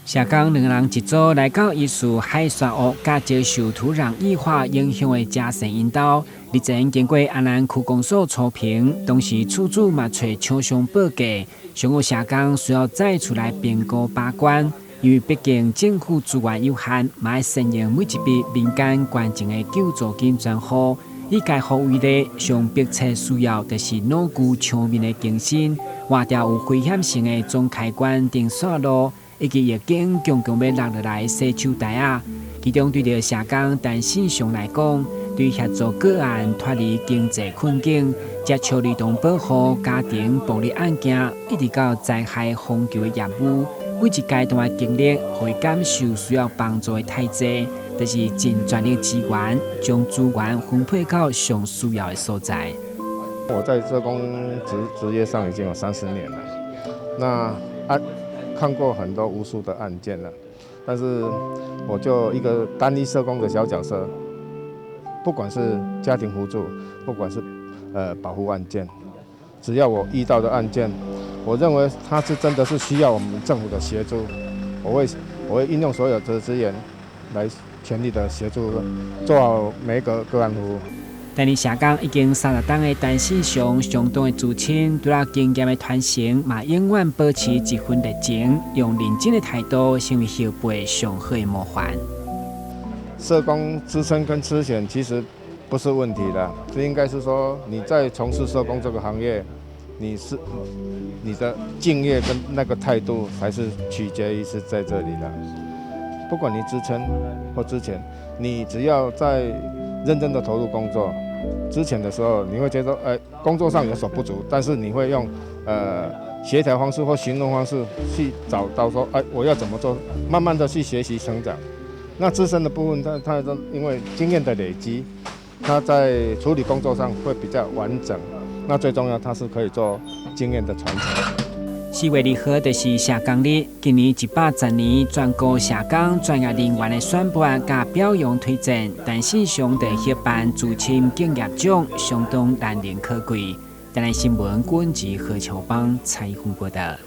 下岗两个人一组来到艺术海沙屋，甲接受土壤异化影响的加深引导。日前经过安南区公所初评，同时处主嘛找厂商报价，上午下岗需要再出来评估把关，因为毕竟政府资源有限，嘛要承认每一笔民间关键的救助金专户。以该服务的上迫切需要，就是牢固厂民的精神，换掉有危险性的总开关定线路。以及已经强要落落来洗手台啊！其中对着社工单身上来讲，对协助个案脱离经济困境，接处理动保护家庭暴力案件，一直到灾害防救的业务，每一阶段的经历，会感受需要帮助的太济，就是尽全力资源，将资源分配到上需要的所在。我在社工职业上已经有30年了，那看过很多无数的案件了，但是我就一个单一社工的小角色，不管是家庭辅助，不管是保护案件，只要我遇到的案件，我认为它是真的是需要我们政府的协助，我会运用所有的资源来全力的协助，做好每一个个案服务。但是社工已经30档的单身上相当的资深，除了经验的传承，嘛永远保持一份热情，用认真的态度成为后辈上好的模范。社工资深跟资浅其实不是问题的，这应该是说你在从事社工这个行业，你的敬业跟那个态度才是取决于是在这里的。不管你资深或资浅，你只要在认真的投入工作。之前的时候，你会觉得，工作上有所不足，但是你会用协调方式或行动方式去找到说，我要怎么做，慢慢的去学习成长。那自身的部分，它因为经验的累积，它在处理工作上会比较完整。那最重要，它是可以做经验的传承。4月2号就是社工日，今年110年全国社工专业人员的选拔加表扬推荐，但是上的协办资深敬业奖相当难能可贵。台南新闻管制何乔邦采访报道。